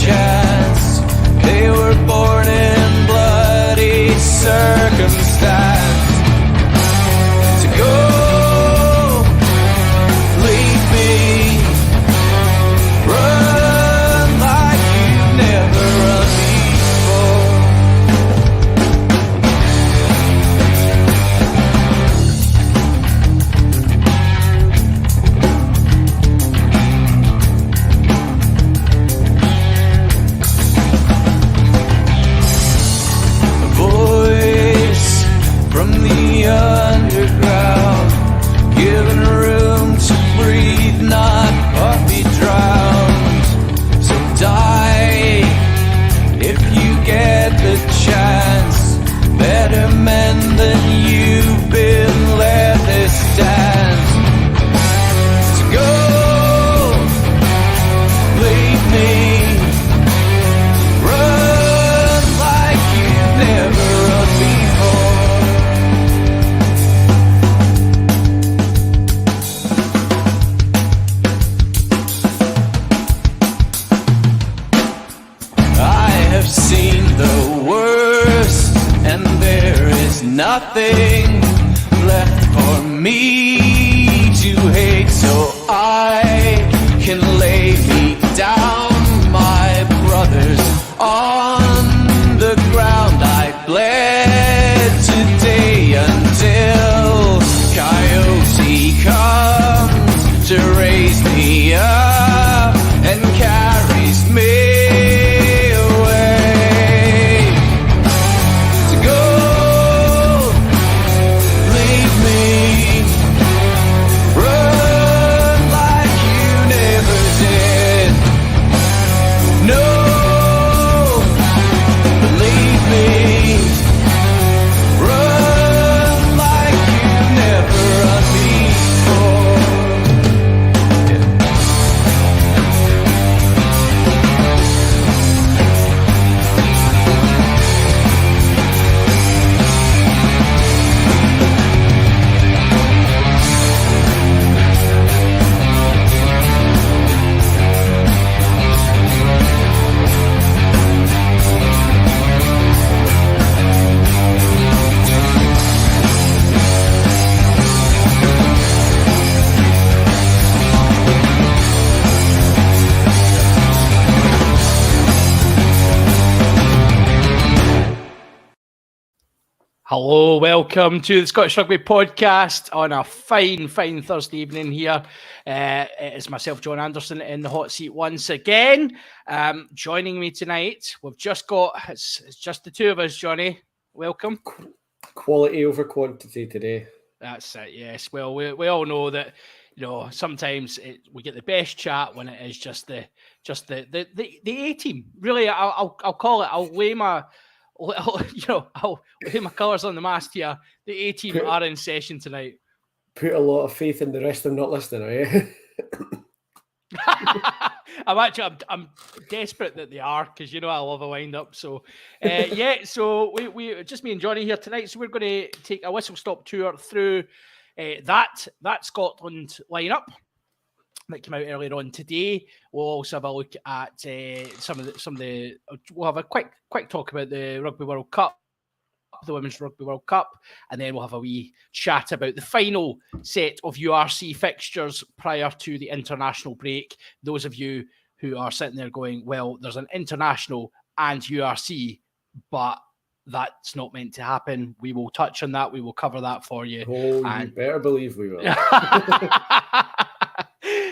chance. They were born in bloody circumstance. To go, leave me, run like you've never run before. A voice from the underground, given room to breathe, not be drowned. So die if you get the chance. Better men than you've been, let this stand. To go, leave me, run like you've never run before. I have seen the worst, and there is nothing left for me to hate, so I can lay me down. My brothers on the ground, I bled today until Coyote comes to raise me up and carries me away. To go, leave me, run like you never did. No, believe me, run like you never run before. Hello, welcome to the Scottish Rugby Podcast on a fine Thursday evening here. It is myself, John Anderson, in the hot seat once again. Joining me tonight, we've just got, it's just the two of us, Johnny. Welcome. Quality over quantity today. That's it, yes. Well, we all know that, you know, sometimes we get the best chat when it is just the A-team. Really, I'll call it, I'll lay my colours on the mast here. The A-team are in session tonight. Put a lot of faith in the rest of them not listening, are you? I'm desperate that they are, because you know I love a wind up. So so we just me and Johnny here tonight. So we're going to take a whistle stop tour through that Scotland lineup that came out earlier on today. We'll also have a look at some of the. We'll have a quick talk about the Rugby World Cup, the Women's Rugby World Cup, and then we'll have a wee chat about the final set of URC fixtures prior to the international break. Those of you who are sitting there going, well, there's an international and URC, but that's not meant to happen. We will touch on that. We will cover that for you. Oh, and you better believe we will.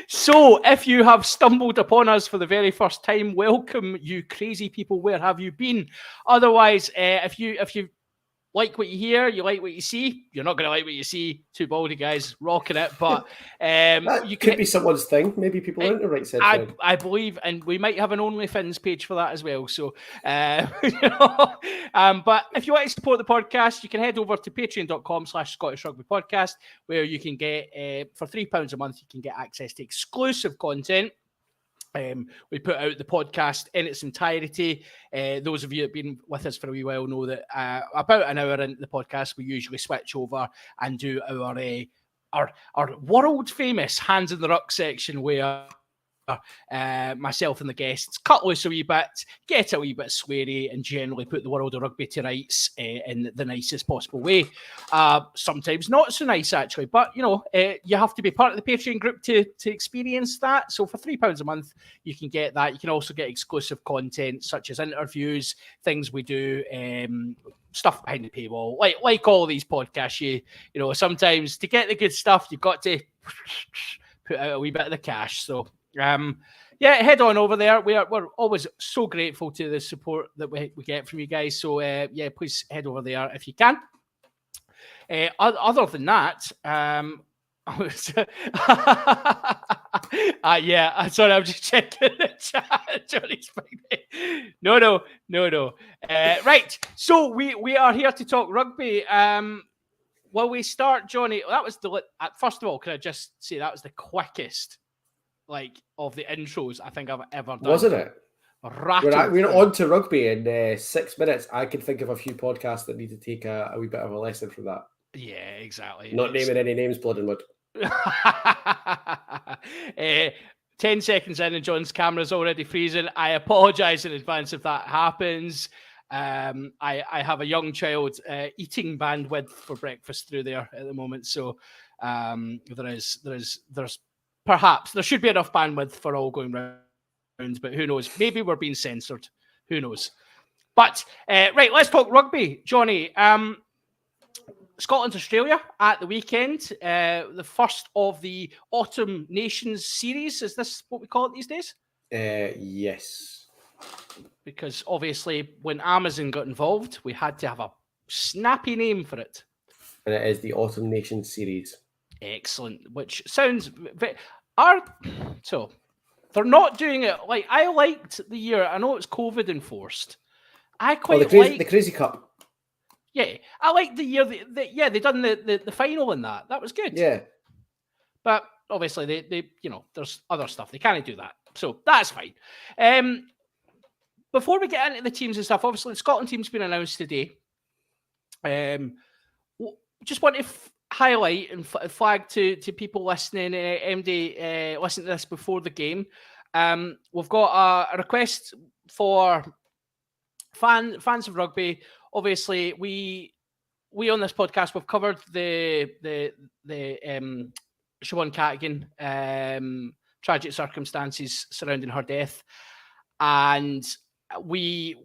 So, if you have stumbled upon us for the very first time, welcome, you crazy people. Where have you been? Otherwise, if you like what you hear, you like what you see. You're not going to like what you see. Two baldy guys rocking it, but you could be someone's thing. Maybe people aren't the right side. I believe, and we might have an OnlyFans page for that as well. So, but if you want to support the podcast, you can head over to patreon.com/Scottish Rugby Podcast, where you can get for £3 a month, you can get access to exclusive content. We put out the podcast in its entirety. Those of you that have been with us for a wee while know that about an hour into the podcast, we usually switch over and do our world famous Hands in the Ruck section, where myself and the guests cut loose a wee bit, get a wee bit sweary, and generally put the world of rugby to rights in the nicest possible way. Sometimes not so nice, actually, but you have to be part of the Patreon group to experience that. So for £3 a month, you can get that. You can also get exclusive content such as interviews, things we do, stuff behind the paywall, like all these podcasts. You sometimes to get the good stuff, you've got to put out a wee bit of the cash. So head on over there. We're always so grateful to the support that we get from you guys. So please head over there if you can. Other than that, sorry, I'm just checking the chat. Johnny's fine. No. Right, so we are here to talk rugby. Well, we start, Johnny. That was first of all, can I just say that was the quickest, of the intros I think I've ever done. Wasn't it? We're on to rugby in 6 minutes. I can think of a few podcasts that need to take a wee bit of a lesson from that. Yeah, exactly. Not naming any names, blood and mud. 10 seconds in and John's camera's already freezing. I apologise in advance if that happens. I have a young child eating bandwidth for breakfast through there at the moment, so there's perhaps there should be enough bandwidth for all going round, but who knows? Maybe we're being censored. Who knows? But right, let's talk rugby, Johnny. Scotland, Australia at the weekend, the first of the Autumn Nations series. Is this what we call it these days? Yes. Because obviously when Amazon got involved, we had to have a snappy name for it. And it is the Autumn Nations series. Excellent. Which sounds... So, they're not doing it... I liked the year. I know it's COVID enforced. I quite liked... The Crazy Cup. Yeah, I liked the year they done the final in that. That was good. Yeah. But obviously they there's other stuff. They can't do that. So that's fine. Before we get into the teams and stuff, obviously the Scotland team's been announced today. Just want to highlight and flag to people listening, MD, listening to this before the game. We've got a request for fans of rugby. Obviously, we on this podcast we've covered the Siobhan Cadigan tragic circumstances surrounding her death, and we,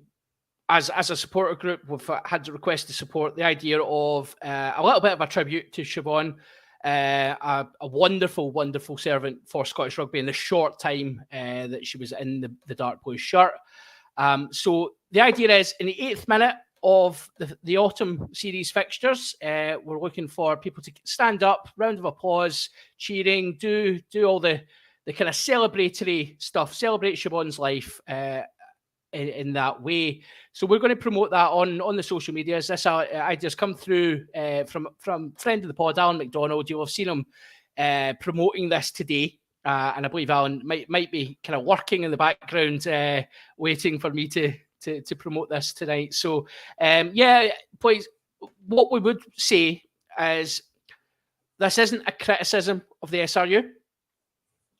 as a supporter group, we've had to request to support the idea of a little bit of a tribute to Siobhan, a wonderful servant for Scottish rugby in the short time that she was in the dark blue shirt. So the idea is in the 8th minute of the autumn series fixtures, we're looking for people to stand up, round of applause, cheering, do all the kind of celebratory stuff, celebrate Siobhan's life in that way. So we're going to promote that on the social medias. This idea's come through from friend of the pod, Alan McDonald. You'll have seen him promoting this today. And I believe Alan might be kind of working in the background, waiting for me to promote this tonight. So, please, what we would say is this isn't a criticism of the SRU.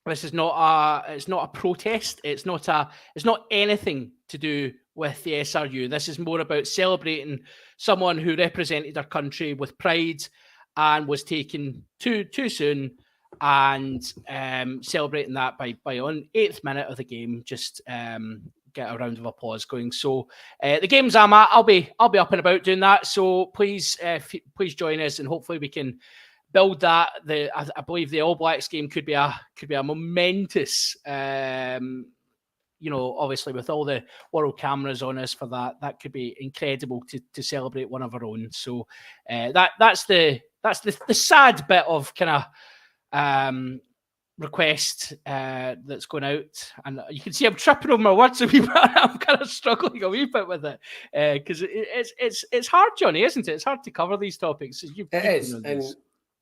This is not a protest. It's not anything to do with the SRU. This is more about celebrating someone who represented our country with pride and was taken too soon, and celebrating that by on 8th minute of the game, just get a round of applause going. So the games I'm at, I'll be up and about doing that. So please join us, and hopefully we can build that. I believe the All Blacks game could be a momentous. Obviously with all the world cameras on us for that could be incredible to celebrate one of our own. So that's the sad bit of kind of request that's going out, and you can see I'm tripping over my words a wee bit. I'm kind of struggling a wee bit with it because it's hard, Johnny, isn't it? It's hard to cover these topics. It is, and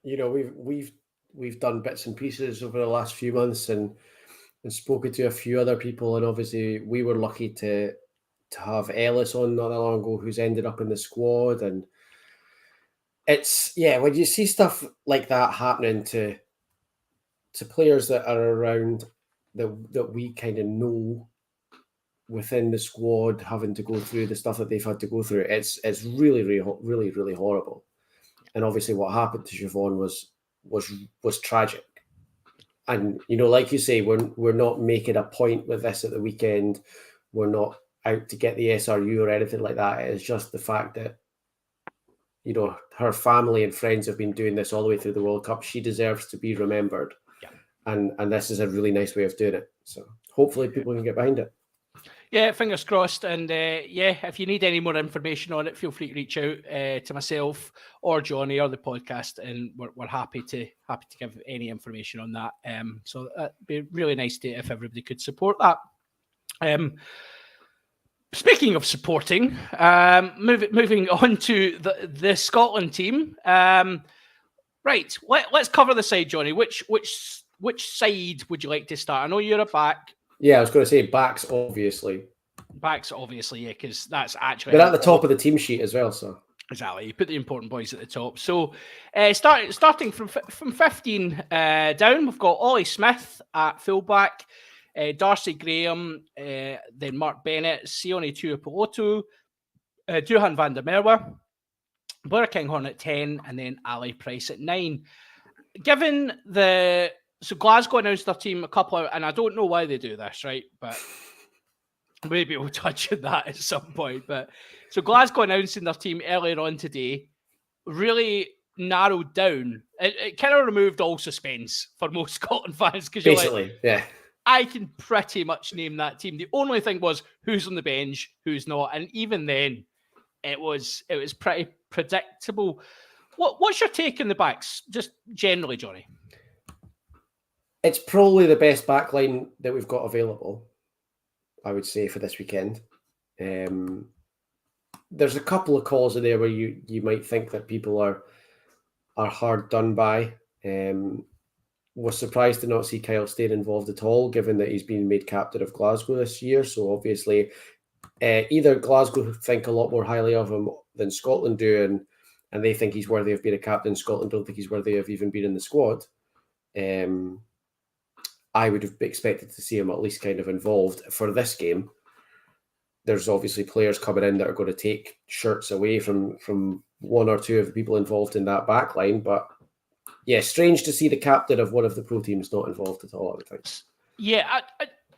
we've done bits and pieces over the last few months and spoken to a few other people, and obviously we were lucky to have Ellis on not that long ago, who's ended up in the squad, and it's when you see stuff like that happening to players that are around that we kind of know within the squad, having to go through the stuff that they've had to go through. It's really, really, really horrible. And obviously, what happened to Siobhan was tragic. And like you say, we're not making a point with this at the weekend. We're not out to get the SRU or anything like that. It's just the fact that her family and friends have been doing this all the way through the World Cup. She deserves to be remembered. Yeah. And this is a really nice way of doing it. So hopefully people can get behind it. Yeah, fingers crossed. And if you need any more information on it, feel free to reach out to myself or Johnny or the podcast, and we're happy to give any information on that. So it'd be really nice if everybody could support that. Speaking of supporting, moving on to the Scotland team. Right, let's cover the side, Johnny. Which side would you like to start? I know you're a back. Yeah, I was going to say backs, obviously. Backs, obviously, yeah, because that's actually... They're at the top of the team sheet as well, so... Exactly, you put the important boys at the top. So, starting from 15 down, we've got Ollie Smith at fullback, Darcy Graham, then Mark Bennett, Sione Tuipulotu, Duhan van der Merwe, Blair Kinghorn at 10, and then Ali Price at 9. Given so Glasgow announced their team a couple of, and I don't know why they do this, right? But maybe we'll touch on that at some point. But so Glasgow announcing their team earlier on today really narrowed down. It kind of removed all suspense for most Scotland fans because basically, yeah, I can pretty much name that team. The only thing was who's on the bench, who's not, and even then, it was pretty predictable. What's your take on the backs, just generally, Johnny? It's probably the best backline that we've got available, I would say, for this weekend. There's a couple of calls in there where you might think that people are hard done by. Was surprised to not see Kyle Steyn involved at all, given that he's been made captain of Glasgow this year. So obviously, either Glasgow think a lot more highly of him than Scotland do, and they think he's worthy of being a captain. Scotland don't think he's worthy of even being in the squad. I would have expected to see him at least kind of involved for this game. There's obviously players coming in that are going to take shirts away from one or two of the people involved in that back line. But yeah, strange to see the captain of one of the pro teams not involved at all, I would think. Yeah,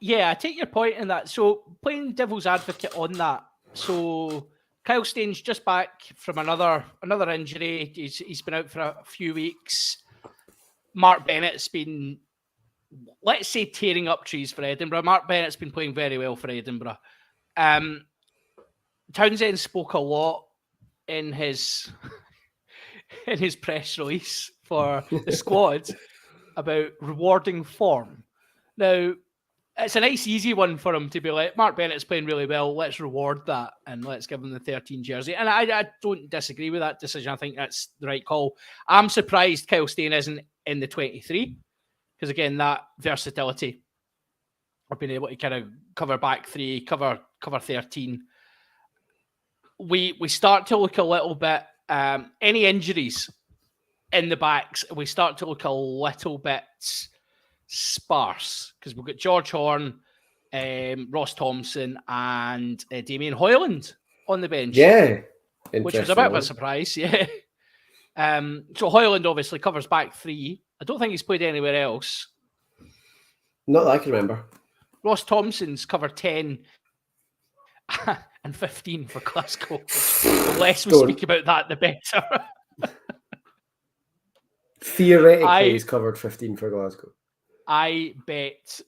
I take your point in that. So playing devil's advocate on that. So Kyle Steyn's just back from another injury. He's been out for a few weeks. Mark Bennett's been, let's say, tearing up trees for Edinburgh. Mark Bennett's been playing very well for Edinburgh. Townsend spoke a lot in his press release for the squad about rewarding form. Now, it's a nice, easy one for him to be like, Mark Bennett's playing really well, let's reward that and let's give him the 13 jersey. And I don't disagree with that decision. I think that's the right call. I'm surprised Kyle Steyn isn't in the 23 because, again, that versatility of being able to kind of cover back three, cover 13. We start to look a little bit, any injuries in the backs, we start to look a little bit sparse because we've got George Horn, Ross Thompson, and Damien Hoyland on the bench. Yeah, which was a bit of a surprise. Yeah. So Hoyland obviously covers back three. I don't think he's played anywhere else. Not that I can remember. Ross Thompson's covered 10 and 15 for Glasgow. The less we speak about that, the better. Theoretically, he's covered 15 for Glasgow. I bet,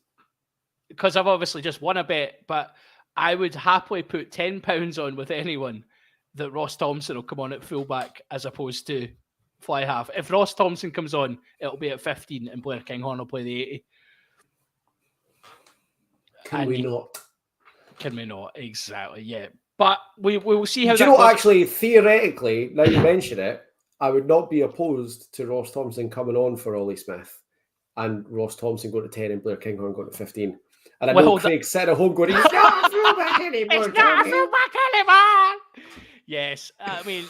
because I've obviously just won a bet, but I would happily put £10 on with anyone that Ross Thompson will come on at fullback as opposed to fly half. If Ross Thompson comes on, it'll be at 15 and Blair Kinghorn will play the 80. Can we not? Can we not? Exactly, yeah. But we will see how Do you know, actually, theoretically, now you mention it, I would not be opposed to Ross Thompson coming on for Ollie Smith and Ross Thompson going to 10 and Blair Kinghorn going to 15. And I know Craig's sitting at home going, he's not a fullback anymore. It's not a fullback anymore. Yes, I mean,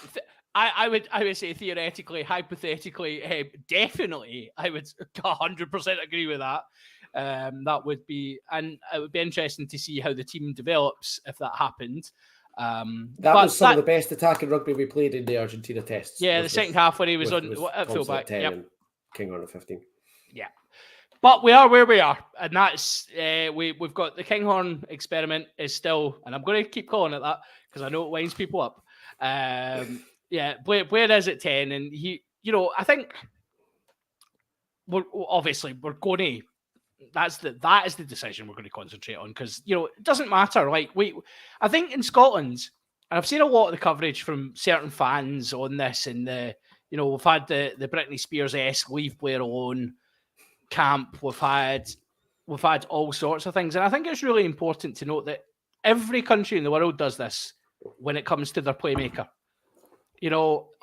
I would say theoretically, hypothetically, definitely, I would 100% agree with that. That would be, and it would be interesting to see how the team develops if that happened. That was some of the best attacking rugby we played in the Argentina tests. Yeah, the second half when he was at Thompson fullback. at 10 and Kinghorn at 15. Yeah. But we are where we are, and that's we've got the Kinghorn experiment is still, and I'm going to keep calling it that because I know it winds people up. Blair is at 10, and he, I think we're going to. That is the decision we're going to concentrate on because it doesn't matter. Like I think in Scotland, and I've seen a lot of the coverage from certain fans on this, and we've had the Britney Spears-esque leave Blair alone camp. We've had all sorts of things, and I think it's really important to note that every country in the world does this when it comes to their playmaker.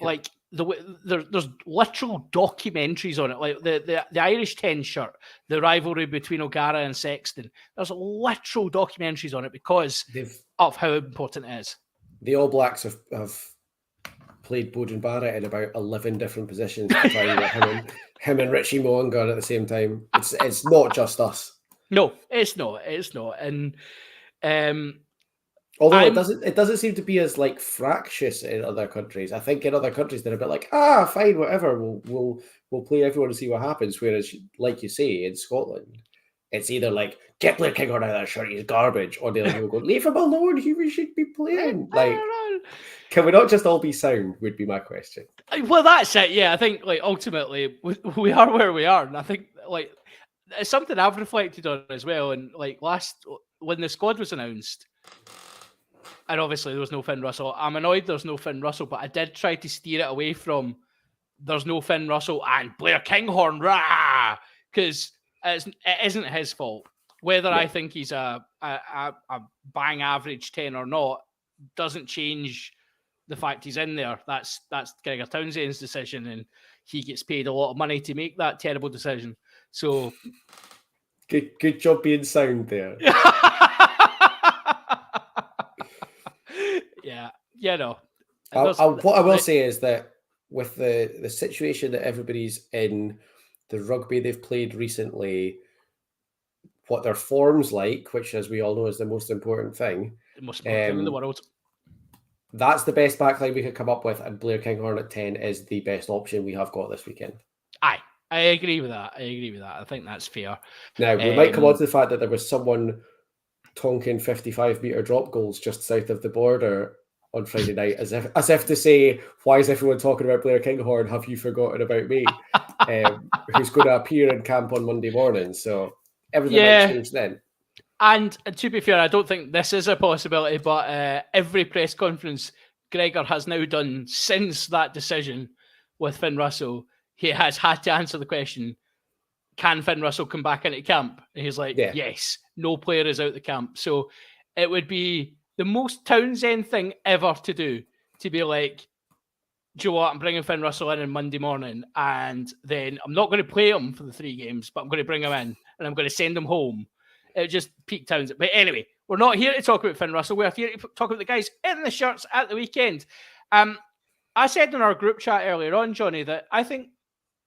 Like there's literal documentaries on it, like the Irish 10 shirt, the rivalry between O'Gara and Sexton. There's literal documentaries on it because of how important it is. The All Blacks have played Bojan Barrett in about 11 different positions to try and get him and Richie Mo'unga at the same time. It's not just us. No, it's not. And although it doesn't seem to be as like fractious in other countries. I think in other countries they're a bit like, fine, whatever. We'll play everyone and see what happens. Whereas, like you say, in Scotland, it's either like get Blair Kinghorn out of that shirt, he's garbage, or the other people go, leave him alone, he should be playing. Like, can we not just all be sound? Would be my question. Well, that's it. Yeah, I think like ultimately we are where we are, and I think like it's something I've reflected on as well. And like when the squad was announced. And obviously there was no Finn Russell. I'm annoyed there's no Finn Russell, but I did try to steer it away from there's no Finn Russell and Blair Kinghorn, rah! Because it isn't his fault. Whether I think he's a bang average 10 or not doesn't change the fact he's in there. That's Gregor Townsend's decision, and he gets paid a lot of money to make that terrible decision. So good job being sound there. What I will say is that with the situation that everybody's in, the rugby they've played recently, what their form's like, which as we all know is the most important thing. The most important thing in the world. That's the best backline we could come up with, and Blair Kinghorn at 10 is the best option we have got this weekend. Aye, I agree with that. I think that's fair. Now, we might come on to the fact that there was someone tonking 55-metre drop goals just south of the border on Friday night, as if to say, why is everyone talking about Blair Kinghorn? Have you forgotten about me? Who's going to appear in camp on Monday morning? So everything might change then. And to be fair, I don't think this is a possibility, but every press conference Gregor has now done since that decision with Finn Russell, he has had to answer the question, can Finn Russell come back into camp? And he's like, yes, no player is out the camp. So it would be the most Townsend thing ever to do, to be like, do you know what, I'm bringing Finn Russell in on Monday morning, and then I'm not going to play him for the 3 games, but I'm going to bring him in, and I'm going to send him home. It just peaked Townsend. But anyway, we're not here to talk about Finn Russell. We're here to talk about the guys in the shirts at the weekend. I said in our group chat earlier on, Johnny, that I think,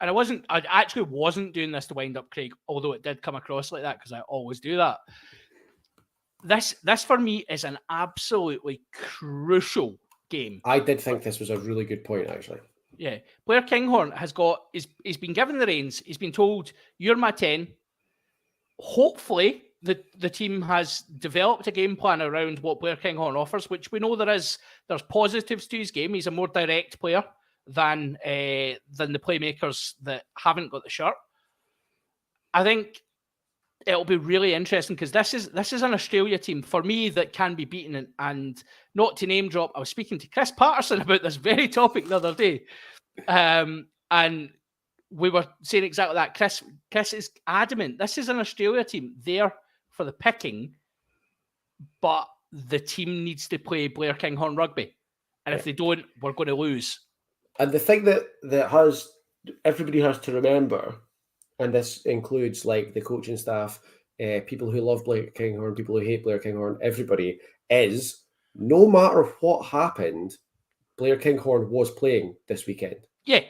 and I actually wasn't doing this to wind up Craig, although it did come across like that because I always do that. This for me is an absolutely crucial game. I did think this was a really good point, actually. Yeah. Blair Kinghorn he's been given the reins. He's been told, you're my 10. Hopefully, the team has developed a game plan around what Blair Kinghorn offers, which we know there's positives to his game. He's a more direct player than the playmakers that haven't got the shirt. I think it'll be really interesting because this is an Australia team for me that can be beaten, and not to name drop, I was speaking to Chris Patterson about this very topic the other day, and we were saying exactly that. Chris is adamant this is an Australia team there for the picking, but the team needs to play Blair Kinghorn rugby, and if they don't, we're going to lose. And the thing that everybody has to remember, and this includes like the coaching staff, people who love Blair Kinghorn, people who hate Blair Kinghorn, everybody, is no matter what happened, Blair Kinghorn was playing this weekend. Yeah.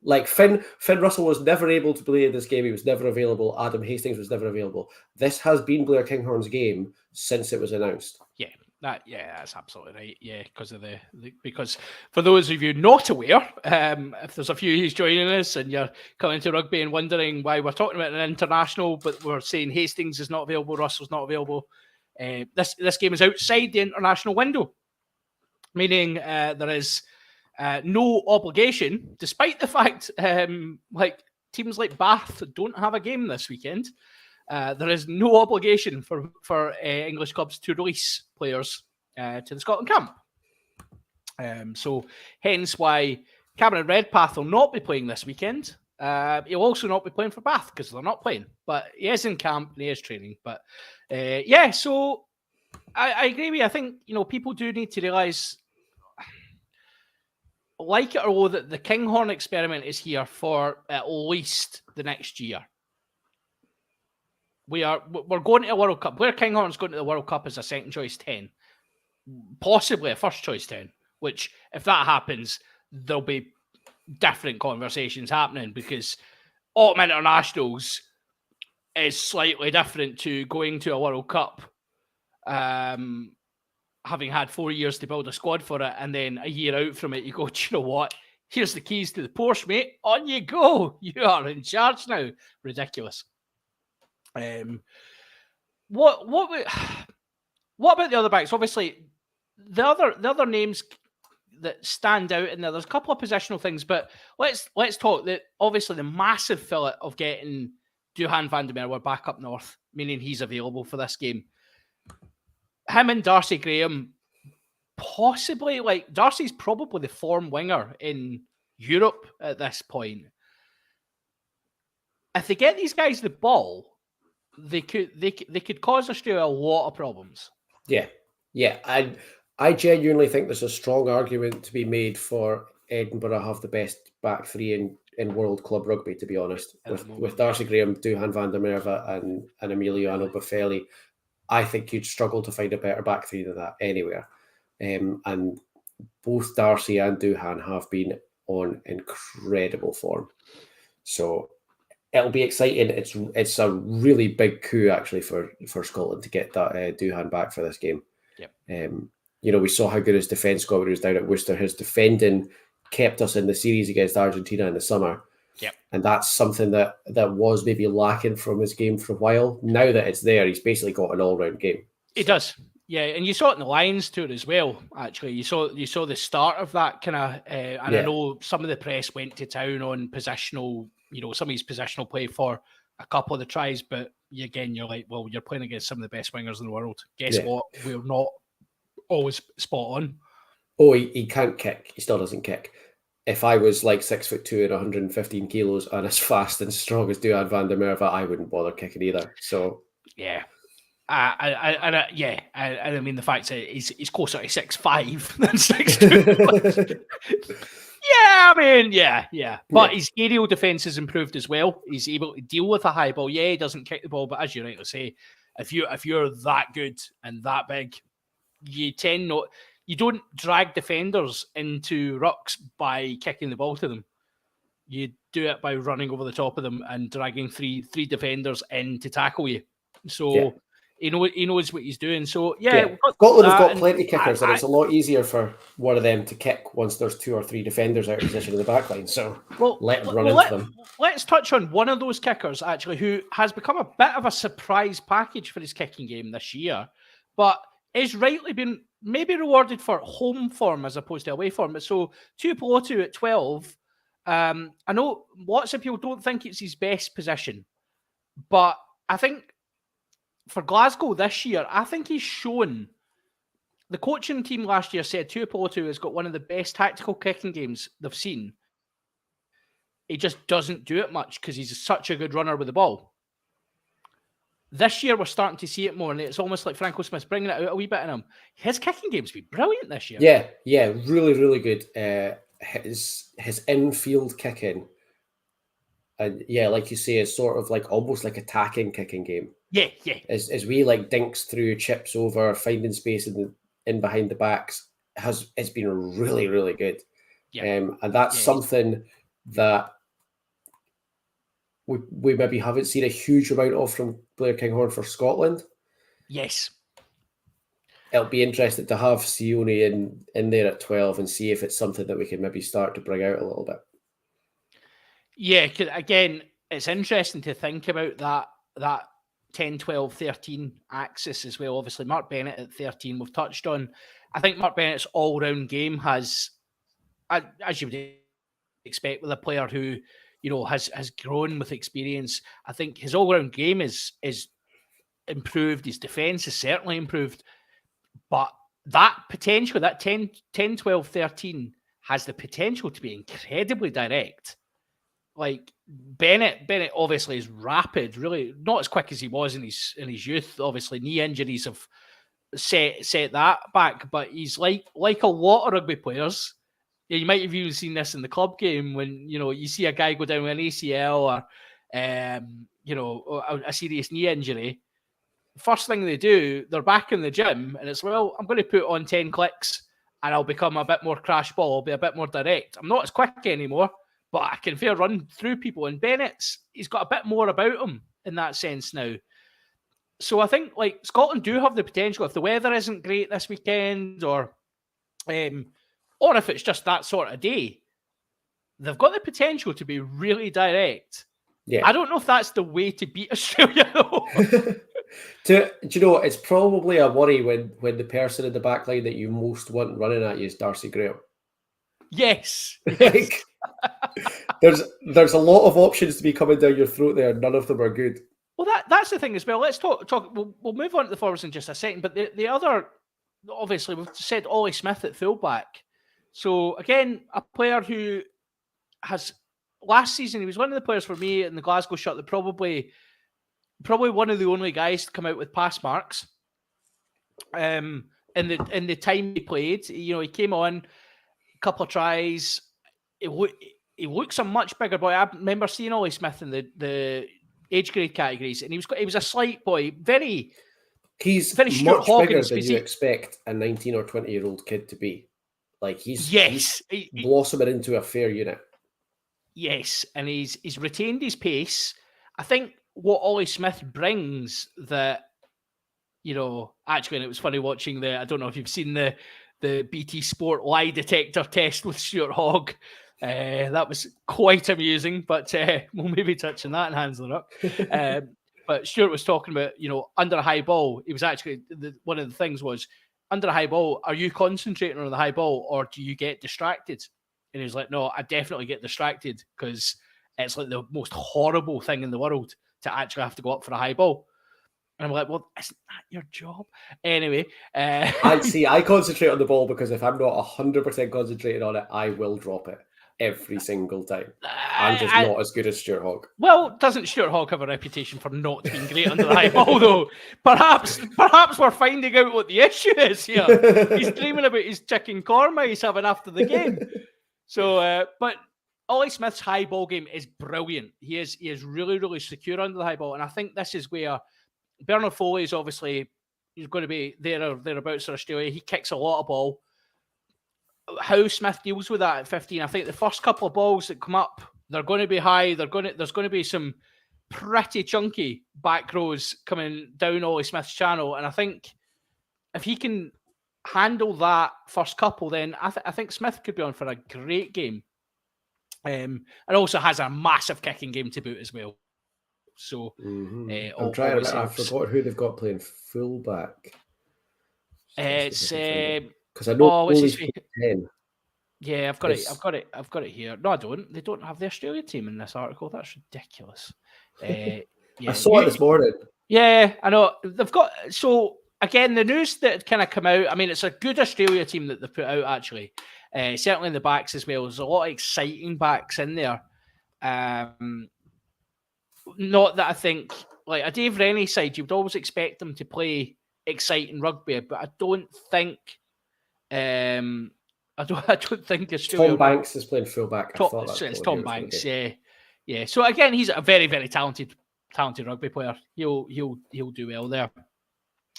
Like Finn Russell was never able to play this game. He was never available. Adam Hastings was never available. This has been Blair Kinghorn's game since it was announced. That's absolutely right. Yeah, because for those of you not aware, if there's a few who's joining us and you're coming to rugby and wondering why we're talking about an international, but we're saying Hastings is not available, Russell's not available. This game is outside the international window, meaning there is no obligation, despite the fact like teams like Bath don't have a game this weekend. There is no obligation for English clubs to release players to the Scotland camp. So hence why Cameron Redpath will not be playing this weekend. He'll also not be playing for Bath because they're not playing. But he is in camp and he is training. But so I agree with you. I think, people do need to realise, like it or loathe it, the Kinghorn experiment is here for at least the next year. We're going to a World Cup. Blair Kinghorn's going to the World Cup as a second choice 10, possibly a first choice 10, which if that happens, there'll be different conversations happening because Autumn Internationals is slightly different to going to a World Cup, having had 4 years to build a squad for it, and then a year out from it, you go, do you know what? Here's the keys to the Porsche, mate. On you go. You are in charge now. Ridiculous. What about the other backs? Obviously, the other names that stand out in there. There's a couple of positional things, but let's talk that. Obviously, the massive fillet of getting Duhan van der Merwe back up north, meaning he's available for this game. Him and Darcy Graham, possibly Darcy's probably the form winger in Europe at this point. If they get these guys the ball, they could cause Australia a lot of problems. Yeah. I genuinely think there's a strong argument to be made for Edinburgh have the best back three in world club rugby, to be honest. With Darcy Graham, Duhan van der Merwe and Emiliano Buffelli, I think you'd struggle to find a better back three than that anywhere. And both Darcy and Duhan have been on incredible form. So it'll be exciting. It's a really big coup actually for Scotland to get that Duhan back for this game. Yep. We saw how good his defence got when he was down at Worcester. His defending kept us in the series against Argentina in the summer. Yep. And that's something that was maybe lacking from his game for a while. Now that it's there, he's basically got an all-round game. He does. Yeah, and you saw it in the Lions tour as well, actually. You saw the start of that kind of, and I know some of the press went to town on positional, some of his positional play for a couple of the tries, but again, you're like, well, you're playing against some of the best wingers in the world. Guess what? We're not always spot on. Oh, he can't kick. He still doesn't kick. If I was like 6'2" and 115 kilos and as fast and strong as Duhan van der Merwe, I wouldn't bother kicking either. So yeah. I mean, the fact that he's closer to 6'5" than 6'2". But his aerial defence has improved as well. He's able to deal with a high ball. Yeah, he doesn't kick the ball, but as you rightly say, if you're that good and that big, you don't drag defenders into rucks by kicking the ball to them. You do it by running over the top of them and dragging three defenders in to tackle you. So he knows what he's doing. So Scotland have got plenty of kickers, and it's a lot easier for one of them to kick once there's 2 or 3 defenders out of position in the back line. So let them run into them. Let's touch on one of those kickers, actually, who has become a bit of a surprise package for his kicking game this year, but is rightly been maybe rewarded for home form as opposed to away form. So Tuipulotu at 12, I know lots of people don't think it's his best position, but I think for Glasgow this year, I think he's shown. The coaching team last year said Tuipulotu has got one of the best tactical kicking games they've seen. He just doesn't do it much because he's such a good runner with the ball. This year, we're starting to see it more, and it's almost like Franco Smith's bringing it out a wee bit in him. His kicking game's been brilliant this year. Yeah, really, really good. His infield kicking, and like you say, is sort of like almost like attacking kicking game. Yeah. As we like dinks through, chips over, finding space in behind the backs, it's been really, really good. Yeah. And that's something that we maybe haven't seen a huge amount of from Blair Kinghorn for Scotland. Yes. It'll be interesting to have Sione in there at 12 and see if it's something that we can maybe start to bring out a little bit. Yeah, again, it's interesting to think about that 10, 12, 13 axis as well. Obviously, Mark Bennett at 13 we've touched on. I think Mark Bennett's all-round game has, as you would expect with a player who, has grown with experience, I think his all-round game is improved. His defence is certainly improved. But that potential, that 10, 12, 13 has the potential to be incredibly direct. Like Bennett obviously is rapid, really not as quick as he was in his youth. Obviously, knee injuries have set that back, but he's like a lot of rugby players. You might have even seen this in the club game when you see a guy go down with an ACL or a serious knee injury. First thing they do, they're back in the gym, and it's, well, I'm going to put on 10 clicks and I'll become a bit more crash ball. I'll be a bit more direct. I'm not as quick anymore, but I can fair run through people. And he's got a bit more about him in that sense now. So I think Scotland do have the potential, if the weather isn't great this weekend or if it's just that sort of day, they've got the potential to be really direct. Yeah. I don't know if that's the way to beat Australia, though. Do you know, it's probably a worry when the person in the back line that you most want running at you is Darcy Graham. Yes. Like, there's a lot of options to be coming down your throat there. None of them are good. Well, that's the thing as well. Let's talk. We'll move on to the forwards in just a second. But the other, obviously, we've said Ollie Smith at fullback. So again, a player who has, last season, he was one of the players for me in the Glasgow shot that probably one of the only guys to come out with pass marks. In the time he played, he came on a couple of tries. He looks a much bigger boy. I remember seeing Ollie Smith in the age grade categories, and he was a slight boy, he's very much bigger than physique. you expect a 19 or 20-year-old kid to be. Like, he's blossoming into a fair unit. Yes, and he's retained his pace. I think what Ollie Smith brings that, actually, and it was funny watching I don't know if you've seen the BT Sport lie detector test with Stuart Hogg. That was quite amusing, but we'll maybe touch on that in Hands on Up. But Stuart was talking about, under a high ball, he was actually, one of the things was, under a high ball, are you concentrating on the high ball or do you get distracted? And he was like, no, I definitely get distracted because it's like the most horrible thing in the world to actually have to go up for a high ball. And I'm like, well, isn't that your job? Anyway. I concentrate on the ball because if I'm not 100% concentrated on it, I will drop it every single time. I'm just not as good as Stuart Hogg. Well, doesn't Stuart Hogg have a reputation for not being great under the high ball, though? Perhaps we're finding out what the issue is here. He's dreaming about his chicken korma he's having after the game. So, but Ollie Smith's high ball game is brilliant. He is really, really secure under the high ball. And I think this is where Bernard Foley is obviously, he's going to be there or thereabouts for Australia. He kicks a lot of ball. How Smith deals with that at 15, I think the first couple of balls that come up, they're going to be high. There's going to be some pretty chunky back rows coming down Ollie Smith's channel. And I think if he can handle that first couple, then I think Smith could be on for a great game. And also has a massive kicking game to boot as well. So I'm trying to remember. I forgot who they've got playing fullback. It's because I know Foley's 10. Yeah, I've got it here. No, I don't. They don't have the Australia team in this article. That's ridiculous. I saw it this morning. Yeah, I know. They've got, so again, the news that kind of come out, I mean, it's a good Australia team that they've put out, actually. Certainly in the backs as well. There's a lot of exciting backs in there. Not that I think, like a Dave Rennie side, you would always expect them to play exciting rugby, but I don't think I don't think Australia. Tom Banks is playing fullback. It's Tom Banks, yeah. So again, he's a very, very talented rugby player. He'll do well there.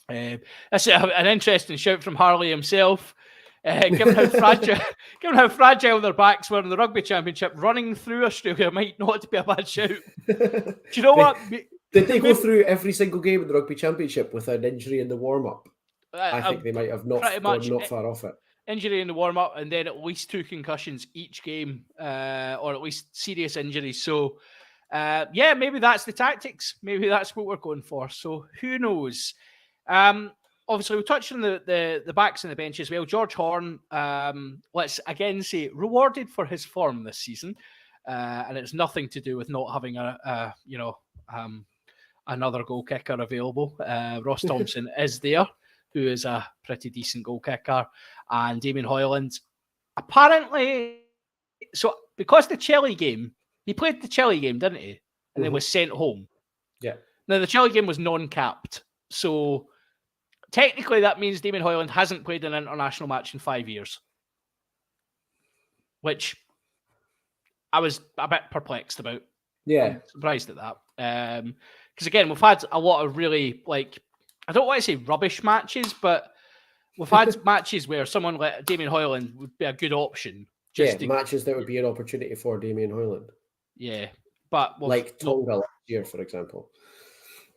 That's an interesting shout from Harley himself. Given how fragile their backs were in the Rugby Championship, running through Australia might not be a bad shout. Do you know what? Did they go through every single game in the Rugby Championship with an injury in the warm-up? I think they might have not far off it. Injury in the warm-up, and then at least 2 concussions each game, or at least serious injuries. So, maybe that's the tactics. Maybe that's what we're going for. So, who knows? Obviously, we touched on the backs and the bench as well. George Horn, let's again say, rewarded for his form this season, and it's nothing to do with not having another goal kicker available. Ross Thompson is there, who is a pretty decent goal kicker, and Damien Hoyland. Apparently, so because the Chile game, he played the Chile game, didn't he? And then was sent home. Yeah. Now, the Chile game was non-capped, so technically that means Damien Hoyland hasn't played an international match in 5 years, which I was a bit perplexed about. Yeah. I'm surprised at that. Because again, we've had a lot of really, I don't want to say rubbish matches, but we've had matches where someone like Damien Hoyland would be a good option. Matches that would be an opportunity for Damien Hoyland. Yeah. But like Tonga last year, for example.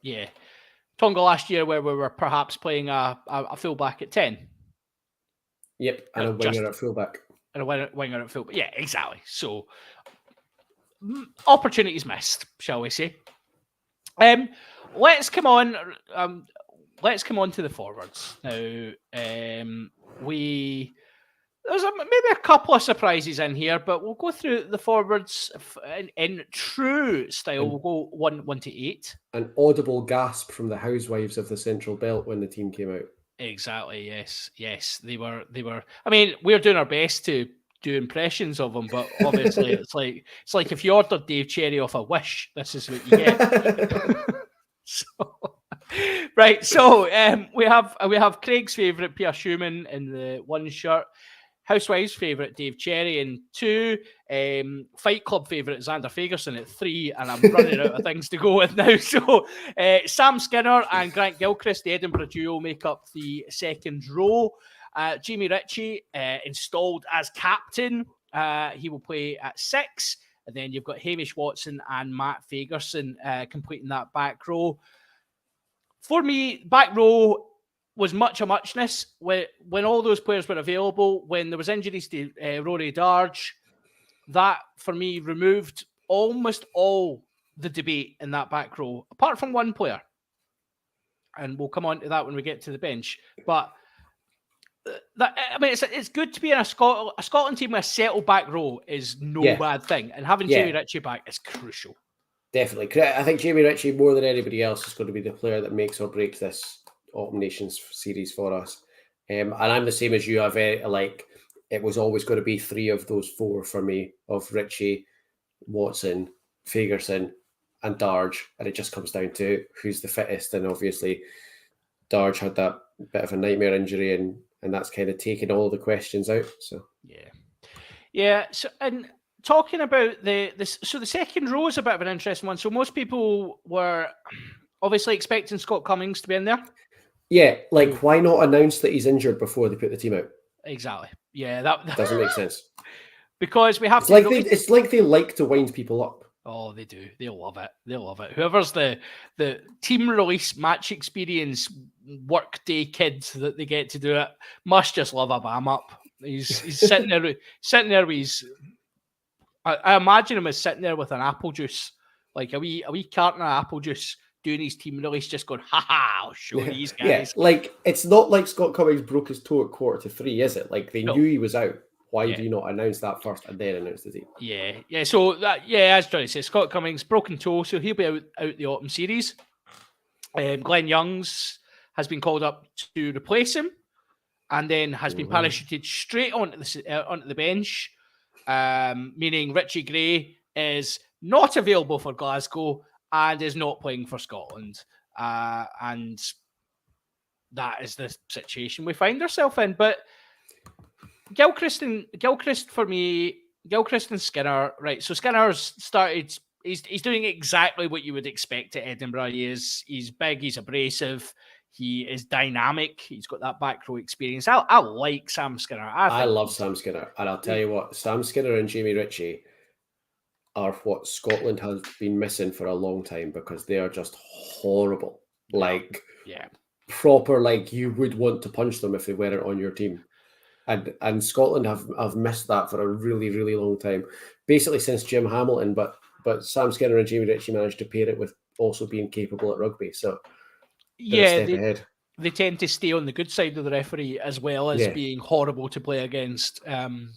Yeah. Tonga last year where we were perhaps playing a fullback at 10. Yep, and a winger at fullback. And a winger at fullback. Yeah, exactly. So, opportunities missed, shall we say. Let's come on to the forwards. Now, there's maybe a couple of surprises in here, but we'll go through the forwards in true style. We'll go 1 to 8. An audible gasp from the housewives of the Central Belt when the team came out. Exactly. Yes. They were. I mean, we're doing our best to do impressions of them, but obviously it's like if you ordered Dave Cherry off a Wish, this is what you get. So we have Craig's favourite Pierre Schumann in the 1 shirt. Housewives' favourite Dave Cherry in 2, Fight Club favourite Xander Fagerson at 3, and I'm running out of things to go with now. So Sam Skinner and Grant Gilchrist, the Edinburgh duo, make up the second row. Jamie Ritchie installed as captain. He will play at 6. And then you've got Hamish Watson and Matt Fagerson completing that back row. For me, back row was much a muchness when all those players were available. When there was injuries to Rory Darge, that for me removed almost all the debate in that back row, apart from one player, and we'll come on to that when we get to the bench. But it's good to be in a Scotland team with a settled back row is no bad thing, and having Jamie Ritchie back is crucial. Definitely, I think Jamie Ritchie more than anybody else is going to be the player that makes or breaks this Autumn Nations series for us. And I'm the same as you. It was always going to be 3 of those 4 for me, of Ritchie, Watson, Fagerson, and Darge, and it just comes down to who's the fittest. And obviously, Darge had that bit of a nightmare injury, and that's kind of taken all the questions out. So yeah. So, and talking about the second row is a bit of an interesting one. So most people were obviously expecting Scott Cummings to be in there. Yeah, why not announce that he's injured before they put the team out? Exactly. Yeah, that doesn't make sense. Because we have it's like they like to wind people up. Oh, they do. They love it. Whoever's the team release match experience workday kids that they get to do it must just love a bam up. He's sitting there with his. I imagine him as sitting there with an apple juice, like a wee carton of apple juice, doing his team release, just going, I'll show these guys. Yeah, it's not like Scott Cummings broke his toe at 2:45, is it? They knew he was out. Why do you not announce that first and then announce the team? Yeah. So as Johnny says, Scott Cummings broken toe, so he'll be out the autumn series. Glenn Youngs has been called up to replace him, and then has been parachuted straight onto the bench, meaning Richie Gray is not available for Glasgow and is not playing for Scotland, and that is the situation we find ourselves in. But Gilchrist for me, Gilchrist and Skinner, right? So Skinner's started. He's doing exactly what you would expect at Edinburgh. He's big. He's abrasive. He is dynamic. He's got that back row experience. I like Sam Skinner. I love Sam Skinner. And I'll tell you what, Sam Skinner and Jamie Ritchie are what Scotland has been missing for a long time, because they are just horrible. Like, proper, like you would want to punch them if they weren't on your team. And Scotland have missed that for a really, really long time. Basically since Jim Hamilton, but Sam Skinner and Jamie Ritchie managed to pair it with also being capable at rugby. So they're a step ahead. They tend to stay on the good side of the referee as well as being horrible to play against. Grant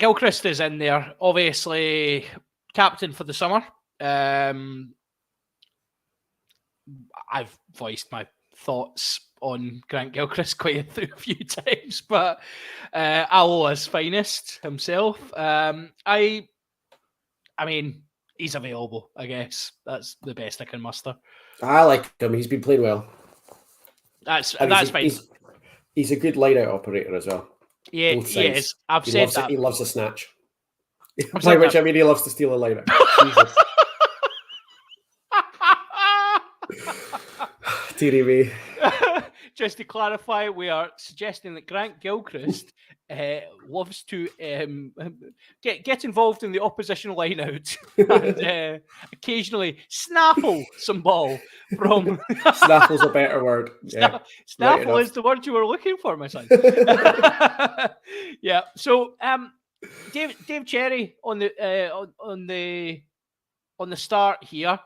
Gilchrist is in there, obviously captain for the summer. I've voiced my thoughts on Grant Gilchrist quite a few times, but Aloha's finest himself. I mean, he's available, I guess. That's the best I can muster. I like him. He's been playing well. That's fine. He's a good line-out operator as well. Yeah, he is. I've said that. He loves a snatch. By which I mean he loves to steal a line-out. Jesus. Deary me. Just to clarify, we are suggesting that Grant Gilchrist loves to get involved in the opposition line-out and occasionally snaffle some ball from... Snaffle's a better word. Yeah, snaffle is the word you were looking for, my son. Yeah. So, Dave Cherry on the start here.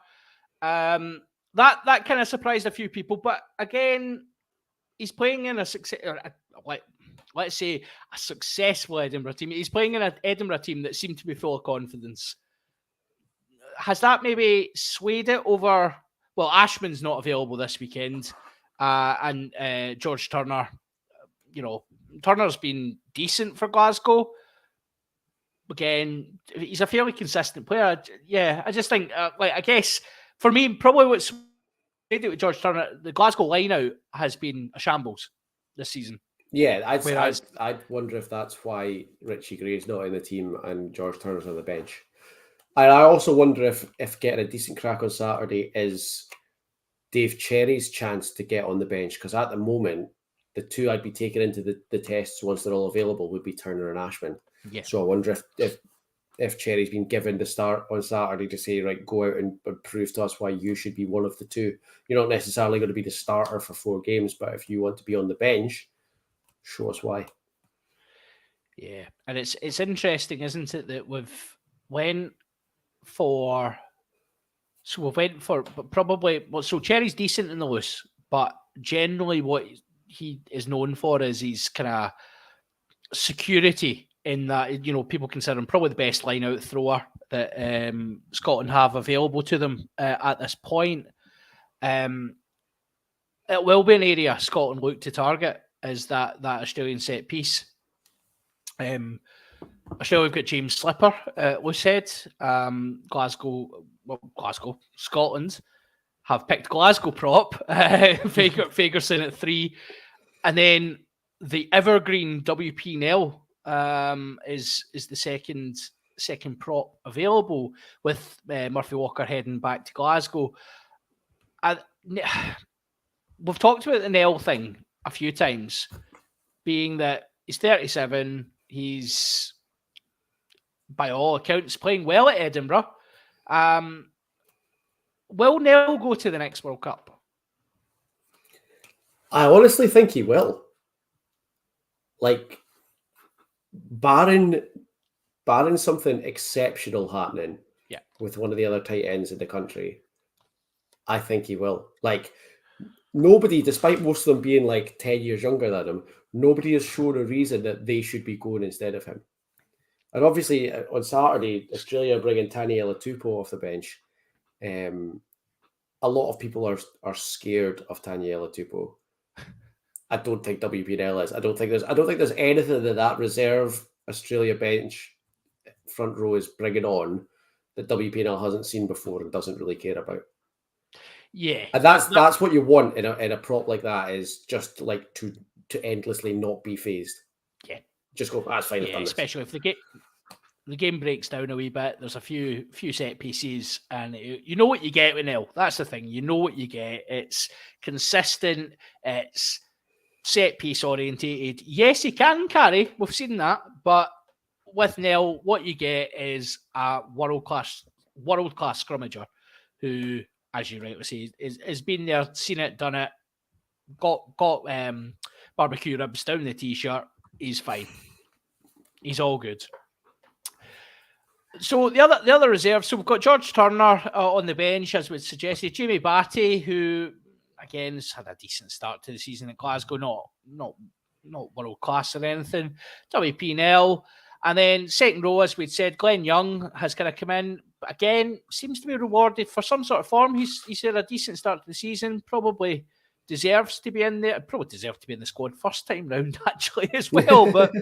That kind of surprised a few people, but again, he's playing in a let's say a successful Edinburgh team. He's playing in an Edinburgh team that seemed to be full of confidence. Has that maybe swayed it over? Well, Ashman's not available this weekend, and George Turner. Turner's been decent for Glasgow. Again, he's a fairly consistent player. Yeah, I just think, I guess for me, probably what's with George Turner, the Glasgow line-out has been a shambles this season. Yeah, I'd wonder if that's why Richie Gray's not in the team and George Turner's on the bench. And I also wonder if getting a decent crack on Saturday is Dave Cherry's chance to get on the bench, because at the moment, the two I'd be taking into the tests once they're all available would be Turner and Ashman. Yeah. So I wonder if Cherry's been given the start on Saturday to say, right, go out and prove to us why you should be one of the two. You're not necessarily going to be the starter for 4 games, but if you want to be on the bench, show us why. Yeah, and it's interesting, isn't it, that we've went for probably, so Cherry's decent in the loose, but generally what he is known for is his kind of security in that, people consider him probably the best line-out thrower that Scotland have available to them at this point. It will be an area Scotland look to target, is that Australian set piece. Australia have got James Slipper, was said. Scotland have picked Glasgow prop, Fagerson at 3, and then the evergreen WP Nell is the second prop available, with Murphy Walker heading back to Glasgow. We've talked about the Nell thing a few times, being that he's 37, he's by all accounts playing well at Edinburgh. Will Nell go to the next World Cup? I honestly think he will. Like, barring something exceptional happening with one of the other tight ends in the country, I think he will. Like, nobody, despite most of them being like 10 years younger than him, nobody has shown a reason that they should be going instead of him. And obviously, on Saturday, Australia are bringing Taniela Tupou off the bench. A lot of people are scared of Taniela Tupou. I don't think WPNL is. I don't think there's anything that reserve Australia bench front row is bringing on that WPNL hasn't seen before and doesn't really care about. Yeah, and that's what you want in a prop like that, is just like to endlessly not be phased. Yeah, just go. That's fine. Yeah, especially if they get. the game breaks down a wee bit. There's a few set pieces, and you know what you get with Nil. That's the thing. You know what you get. It's consistent. It's set piece orientated. Yes, he can carry. We've seen that, but with Nel, what you get is a world class scrummager who, as you rightly say, has been there, seen it, done it, got barbecue ribs down the t-shirt. He's fine. He's all good. So the other reserves. So we've got George Turner on the bench, as we suggested. Jamie Batty, who again has had a decent start to the season at Glasgow, not world class or anything. W.P. Nell. And then second row, as we'd said, Glenn Young has kind of come in. Again, seems to be rewarded for some sort of form. He's had a decent start to the season. Probably deserves to be in there. Probably deserved to be in the squad first time round, actually, as well. But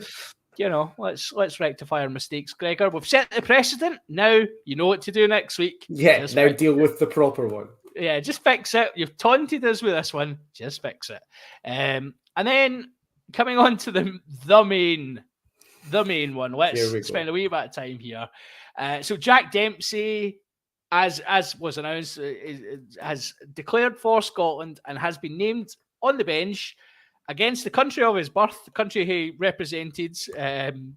you know, let's rectify our mistakes, Gregor. We've set the precedent. Now you know what to do next week. Yeah, just now deal with the proper one. Yeah, just fix it. You've taunted us with this one. Just fix it. And then coming on to the main one. Let's spend a wee bit of time here. So Jack Dempsey, as was announced, has declared for Scotland and has been named on the bench against the country of his birth, the country he represented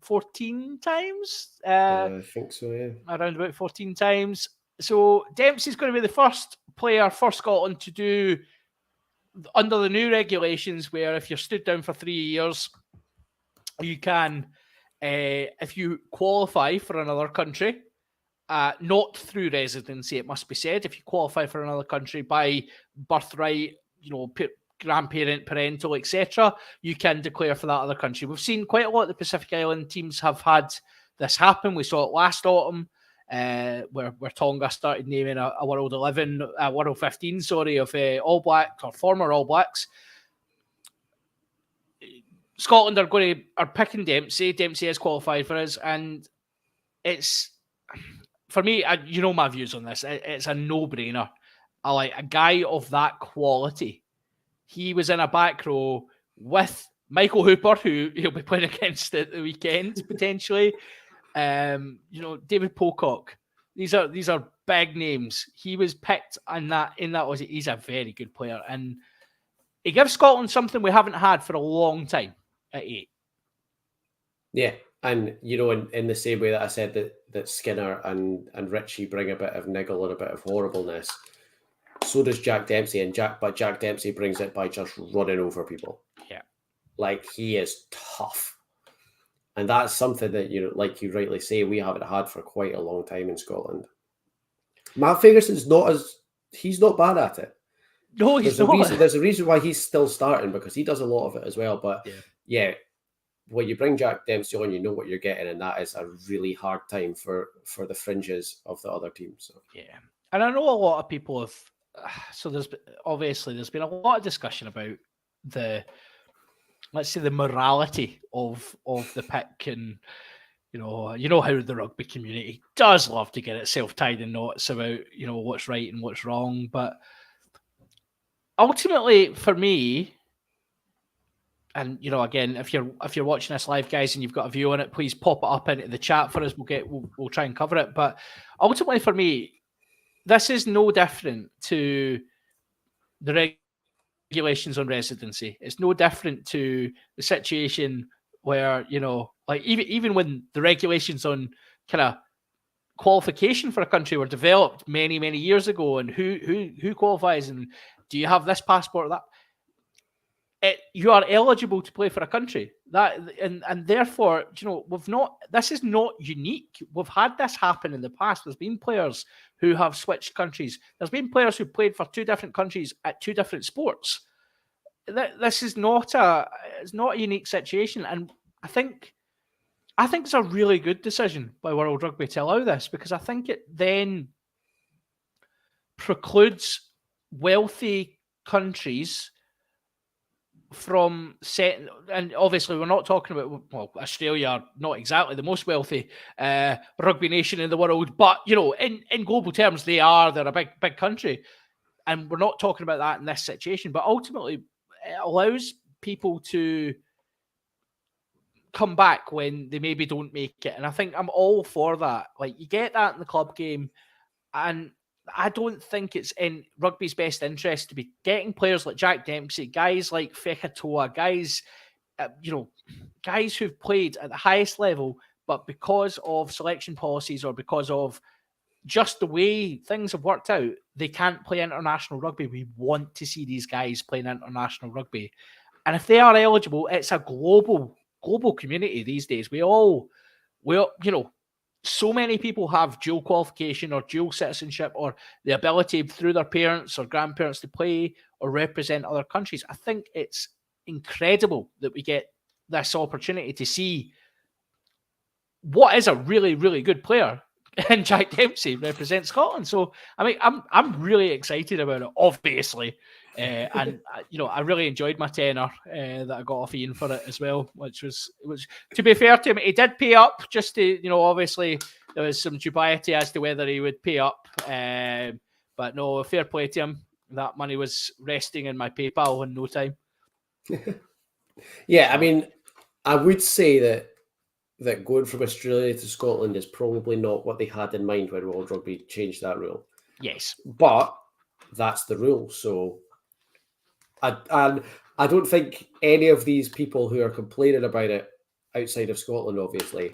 14 times. I think so, yeah. Around about 14 times. So Dempsey's going to be the first player for Scotland to do under the new regulations, where if you're stood down for 3 years, you can, if you qualify for another country, not through residency, it must be said, if you qualify for another country by birthright, you know, grandparent, parental, etc., you can declare for that other country. We've seen quite a lot of the Pacific Island teams have had this happen. We saw it last autumn, where Tonga started naming a World 11, World 15, of All Blacks or former All Blacks. Scotland are picking Dempsey. Dempsey has qualified for us, and it's, for me, you know my views on this. It's a no-brainer. I like a guy of that quality. He was in a back row with Michael Hooper, who he'll be playing against at the weekend potentially. You know, David Pocock. These are big names. He was picked in that. He's a very good player, and he gives Scotland something we haven't had for a long time at 8. Yeah, and you know, in the same way that I said that Skinner and Richie bring a bit of niggle and a bit of horribleness, so does Jack Dempsey, but Jack Dempsey brings it by just running over people. Yeah, like he is tough. And that's something that, you know, like you rightly say, we haven't had for quite a long time in Scotland. Matt Ferguson's he's not bad at it. No, he's not. There's a reason why he's still starting, because he does a lot of it as well. But yeah, when you bring Jack Dempsey on, you know what you're getting, and that is a really hard time for the fringes of the other teams. So. Yeah, and I know a lot of people have. So there's been a lot of discussion about let's say the morality of the pick, and you know how the rugby community does love to get itself tied in knots about, you know, what's right and what's wrong. But ultimately, for me, and you know, again, if you're watching this live, guys, and you've got a view on it, please pop it up into the chat for us. We'll try and cover it. But ultimately, for me, this is no different to the regulations on residency. It's no different to the situation where, you know, like even when the regulations on kind of qualification for a country were developed many, many years ago, and who qualifies, and do you have this passport or that, you are eligible to play for a country. That and therefore, you know, this is not unique. We've had this happen in the past. There's been players who have switched countries. There's been players who played for 2 different countries at 2 different sports. This is not a unique situation, and I think it's a really good decision by World Rugby to allow this, because I think it then precludes wealthy countries from setting, and obviously we're not talking about, well, Australia are not exactly the most wealthy rugby nation in the world, but you know, in global terms, they're a big country, and we're not talking about that in this situation. But ultimately, it allows people to come back when they maybe don't make it. And I think I'm all for that. Like, you get that in the club game, and I don't think it's in rugby's best interest to be getting players like Jack Dempsey, guys like Fekatoa, guys, guys who've played at the highest level, but because of selection policies or because of just the way things have worked out, they can't play international rugby. We want to see these guys playing international rugby. And if they are eligible, it's a global community these days. We all, so many people have dual qualification or dual citizenship or the ability through their parents or grandparents to play or represent other countries. I think it's incredible that we get this opportunity to see what is a really, really good player, and Jack Dempsey represents Scotland. So, I mean, I'm really excited about it, obviously. And I really enjoyed my tenner that I got off Ian for it as well, which was to be fair to him, he did pay up just to, obviously there was some dubiety as to whether he would pay up. But no, fair play to him. That money was resting in my PayPal in no time. Yeah, I mean, I would say that going from Australia to Scotland is probably not what they had in mind when World Rugby changed that rule. Yes. But that's the rule. So I don't think any of these people who are complaining about it outside of Scotland, obviously,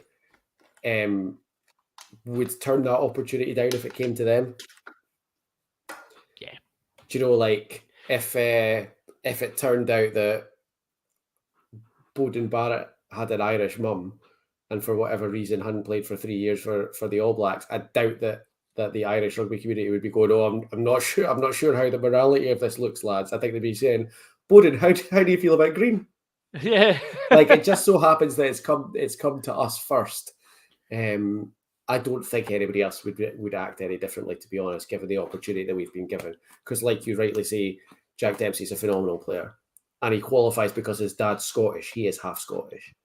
would turn that opportunity down if it came to them. Yeah. Do you know, like, if it turned out that Bowden Barrett had an Irish mum and for whatever reason hadn't played for 3 years for the All Blacks, I doubt that the Irish rugby community would be going, "Oh, I'm not sure how the morality of this looks, lads." I think they'd be saying, "Bowden, how do you feel about Green?" Yeah. Like, it just so happens that it's come to us first. I don't think anybody else would act any differently, to be honest, given the opportunity that we've been given. Because, like you rightly say, Jack Dempsey's a phenomenal player, and he qualifies because his dad's Scottish. He is half Scottish.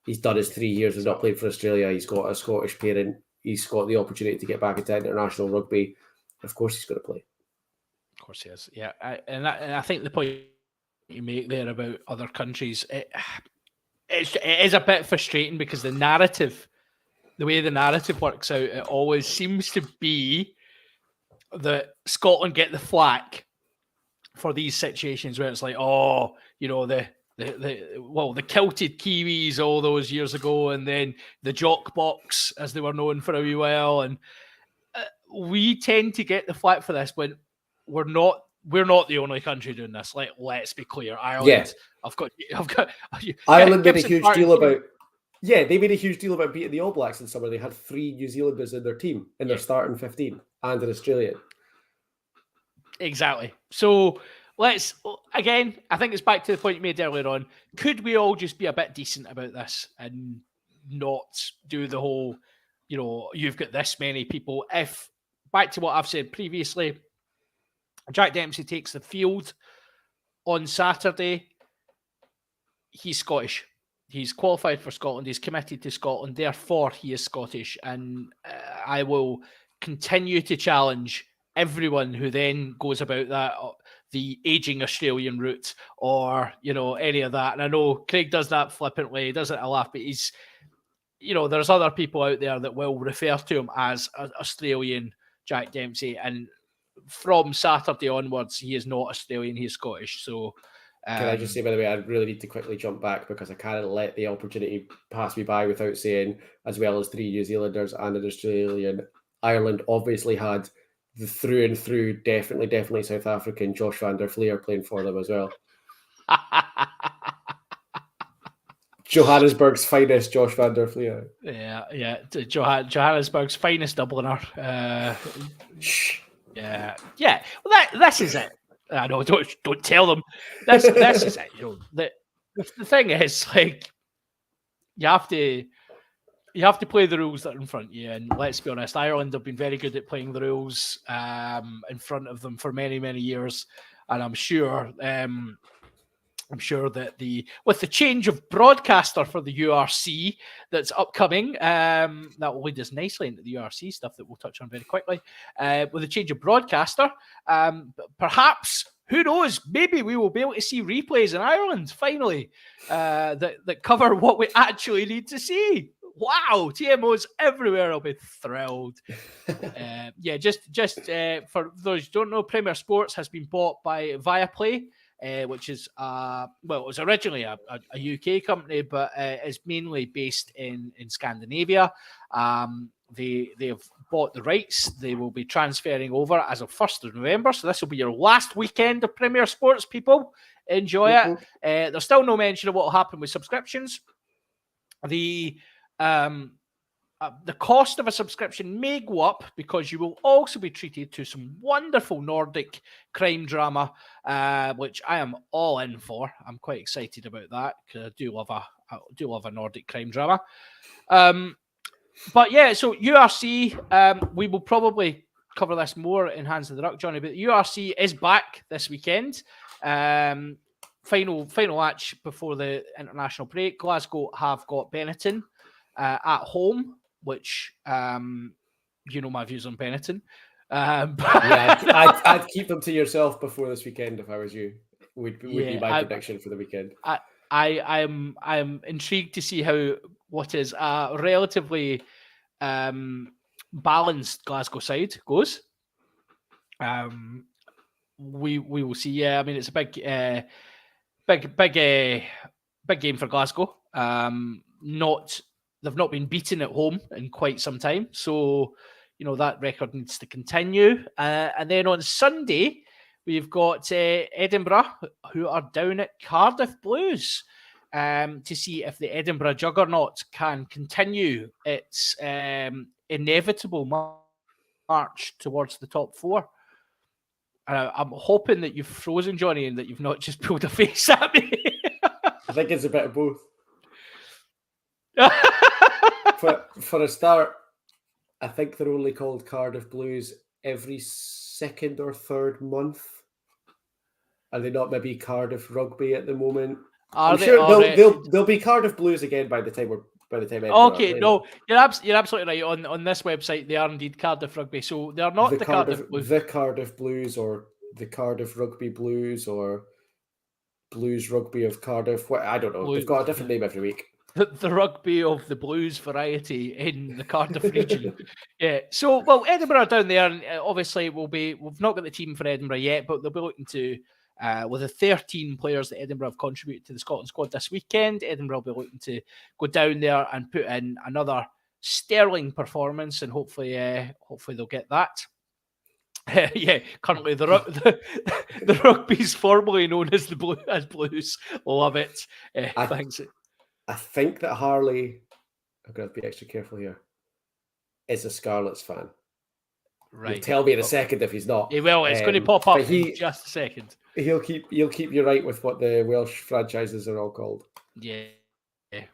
He's done his 3 years and not played for Australia. He's got a Scottish parent. He's got the opportunity to get back into international rugby. Of course, he's going to play. Of course, he is. Yeah, and I think the point you make there about other countries, it is a bit frustrating because the way the narrative works out, it always seems to be that Scotland get the flack for these situations where it's like, the kilted Kiwis all those years ago, and then the jock box, as they were known for a wee while, and we tend to get the flack for this when we're not the only country doing this. Like, let's be clear, Ireland. Yeah. I've got. Ireland made a huge deal about. Yeah, they made a huge deal about beating the All Blacks in summer. They had 3 New Zealanders in their team in their starting 15 and an Australian. Exactly. So let's, again, I think it's back to the point you made earlier on. Could we all just be a bit decent about this and not do the whole, you've got this many people? If, back to what I've said previously, Jack Dempsey takes the field on Saturday, he's Scottish. He's qualified for Scotland. He's committed to Scotland. Therefore, he is Scottish. And I will continue to challenge everyone who then goes about that, the aging Australian route or, any of that. And I know Craig does that flippantly. He does it a laugh, but he's, there's other people out there that will refer to him as Australian Jack Dempsey. And from Saturday onwards, he is not Australian. He is Scottish. So, can I just say, by the way, I really need to quickly jump back because I can't let the opportunity pass me by without saying, as well as 3 New Zealanders and an Australian, Ireland obviously had the through and through, definitely South African Josh van der Fleer playing for them as well. Johannesburg's finest Josh van der Fleer. Yeah. Johannesburg's finest Dubliner. Yeah. Well, this is it. I know. Don't tell them. This is it. The thing is, like, you have to play the rules that are in front of you. And let's be honest, Ireland have been very good at playing the rules in front of them for many, many years. And I'm sure I'm sure that with the change of broadcaster for the URC that's upcoming, that will lead us nicely into the URC stuff that we'll touch on very quickly. With the change of broadcaster, perhaps, who knows, maybe we will be able to see replays in Ireland finally that cover what we actually need to see. Wow, TMOs everywhere. I'll be thrilled. Just for those who don't know, Premier Sports has been bought by Viaplay. Which is it was originally a UK company, but is mainly based in Scandinavia. They have bought the rights. They will be transferring over as of 1st of November. So this will be your last weekend of Premier Sports, people. Enjoy it. There's still no mention of what will happen with subscriptions. The cost of a subscription may go up because you will also be treated to some wonderful Nordic crime drama, which I am all in for. I'm quite excited about that because I do love a Nordic crime drama. But yeah, so URC, we will probably cover this more in Hands of the Ruck, Johnny. But URC is back this weekend. Final match before the international break. Glasgow have got Benetton at home, which you know my views on Benetton. I'd keep them to yourself before this weekend if I was you. Would be my prediction for the weekend. I'm intrigued to see how what is a relatively balanced Glasgow side goes. We will see. Yeah, I mean it's a big game for Glasgow. They've not been beaten at home in quite some time, so that record needs to continue. And then on Sunday, we've got Edinburgh, who are down at Cardiff Blues, to see if the Edinburgh Juggernaut can continue its inevitable march towards the top four. I'm hoping that you've frozen, Johnny, and that you've not just pulled a face at me. I think it's a bit of both. For a start, I think they're only called Cardiff Blues every second or third month. Are they not maybe Cardiff Rugby at the moment? I'm sure they'll be Cardiff Blues again by the time okay, no, you're absolutely right. On this website, they are indeed Cardiff Rugby, so they are not the Cardiff Blues. The Cardiff Blues, or the Cardiff Rugby Blues, or Blues Rugby of Cardiff. I don't know. Blues. They've got a different name every week. The rugby of the blues variety in the Cardiff region. Yeah. So, well, Edinburgh are down there, and obviously we've not got the team for Edinburgh yet, but they'll be looking to, with the 13 players that Edinburgh have contributed to the Scotland squad this weekend, Edinburgh will be looking to go down there and put in another sterling performance, and hopefully they'll get that. Currently the rugby's formerly known as Blues. Love it. Thanks. I think that Harley, I'm going to be extra careful here, is a Scarlets fan. Right. You'll tell me in a second if he's not. He will. It's going to pop up in just a second. He'll keep you right with what the Welsh franchises are all called. Yeah.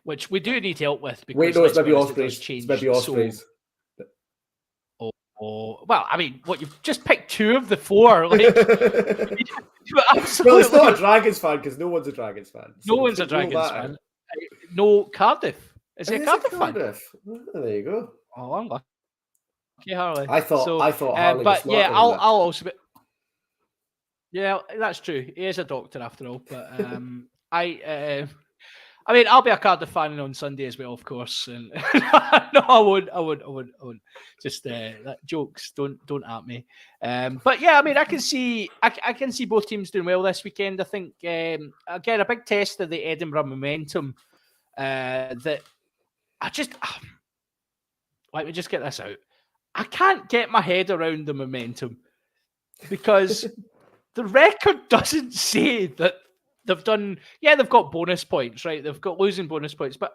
Which we do need help with. Because wait, no, it's maybe Ospreys. It's maybe Ospreys. Oh, well, I mean, what you've just picked two of the four. Like, well, it's not a Dragons fan because no one's a Dragons fan. So no one's a Dragons fan. No, Cardiff. Is he a Cardiff fan? Oh, there you go. Oh, I'm lucky, Harley. I thought Harley was but yeah, I'll also be. Yeah, that's true. He is a doctor after all. But I mean, I'll be a Cardiff fan on Sunday as well, of course. And no, I won't. Just that jokes. Don't at me. But yeah, I mean, I can see both teams doing well this weekend. I think again a big test of the Edinburgh momentum. That I just let me just get this out. I can't get my head around the momentum because the record doesn't say that. They've done, they've got bonus points, right? They've got losing bonus points, but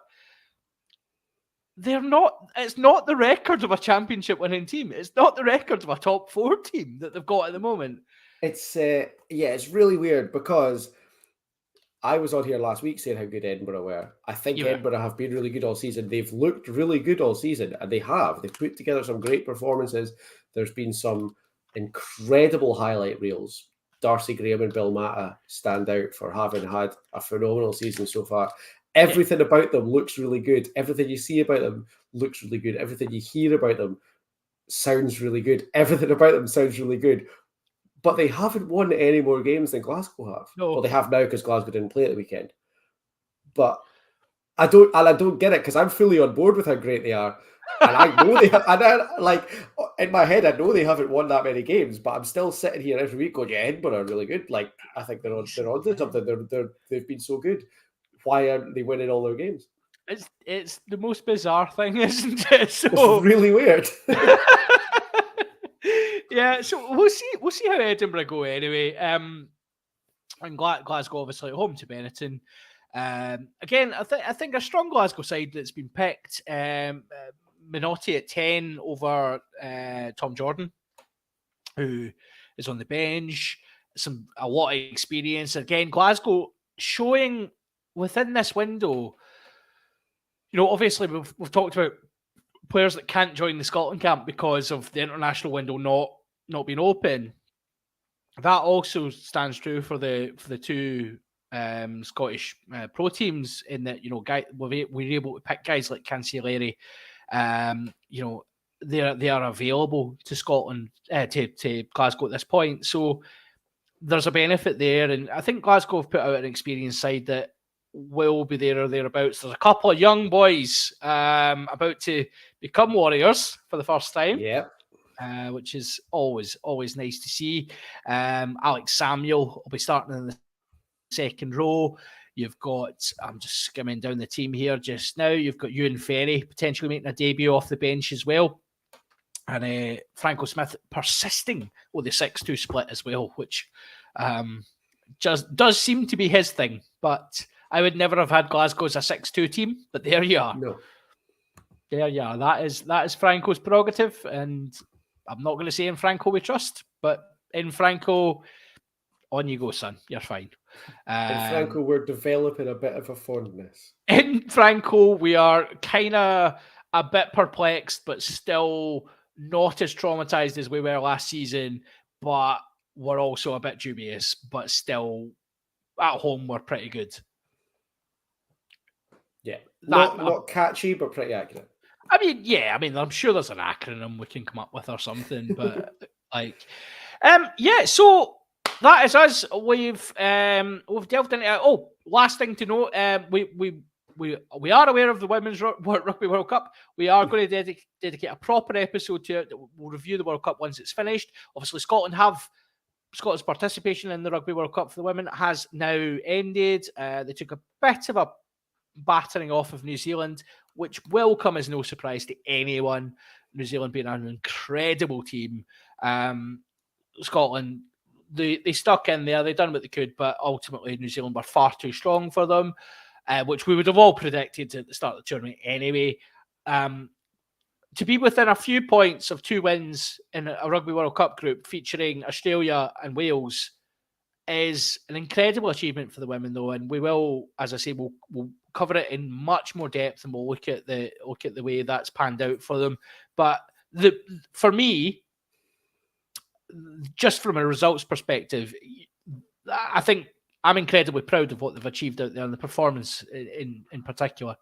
it's not the record of a championship winning team. It's not the record of a top four team that they've got at the moment. It's, it's really weird because I was on here last week saying how good Edinburgh were. I think Edinburgh have been really good all season. They've looked really good all season, and they have. They've put together some great performances. There's been some incredible highlight reels Darcy Graham and Bill Mata stand out for having had a phenomenal season so far. Everything about them looks really good. Everything you see about them looks really good. Everything you hear about them sounds really good. Everything about them sounds really good. But they haven't won any more games than Glasgow have. No. Well, they have now because Glasgow didn't play at the weekend. But I don't get it because I'm fully on board with how great they are. And I know they have, and like in my head, I know they haven't won that many games, but I'm still sitting here every week going, "Yeah, Edinburgh are really good." Like I think they're on to something. They've been so good. Why aren't they winning all their games? It's the most bizarre thing, isn't it? So It's really weird. Yeah, so we'll see how Edinburgh go anyway. And Glasgow obviously at home to Benetton. Again, I think a strong Glasgow side that's been picked. Minotti at 10 over Tom Jordan, who is on the bench. A lot of experience. Again, Glasgow showing within this window. Obviously we've talked about players that can't join the Scotland camp because of the international window not being open. That also stands true for the two Scottish pro teams in that we're able to pick guys like Cancelleri. They are available to Scotland to Glasgow at this point, so there's a benefit there, and I think Glasgow have put out an experienced side that will be there or thereabouts. There's a couple of young boys about to become Warriors for the first time. Yeah. Which is always nice to see. Alex Samuel will be starting in the second row. You've got, I'm just skimming down the team here just now. You've got Ewan Ferry potentially making a debut off the bench as well. And Franco Smith persisting with the 6-2 split as well, which just does seem to be his thing. But I would never have had Glasgow as a 6-2 team, but there you are. No. There you are. That is Franco's prerogative, and I'm not going to say in Franco we trust, but in Franco, on you go, son. You're fine. In Franco, we're developing a bit of a fondness. In Franco, we are kind of a bit perplexed, but still not as traumatized as we were last season, but we're also a bit dubious, but still at home, we're pretty good. Yeah. Not catchy, but pretty accurate. I'm sure there's an acronym we can come up with or something, but so that is us. We've delved into last thing to note, we are aware of the Women's Rugby World Cup. We are going to dedicate a proper episode to it. We'll review the World Cup once it's finished. Obviously, Scotland's participation in the Rugby World Cup for the women has now ended. They took a bit of a battering off of New Zealand, which will come as no surprise to anyone. New Zealand being an incredible team. Scotland, they stuck in there. They done what they could, but ultimately New Zealand were far too strong for them, which we would have all predicted at the start of the tournament anyway. To be within a few points of 2 wins in a Rugby World Cup group featuring Australia and Wales is an incredible achievement for the women, though, and we will, as I say, we'll cover it in much more depth, and we'll look at the way that's panned out for them. But for me, just from a results perspective, I think I'm incredibly proud of what they've achieved out there and the performance in particular.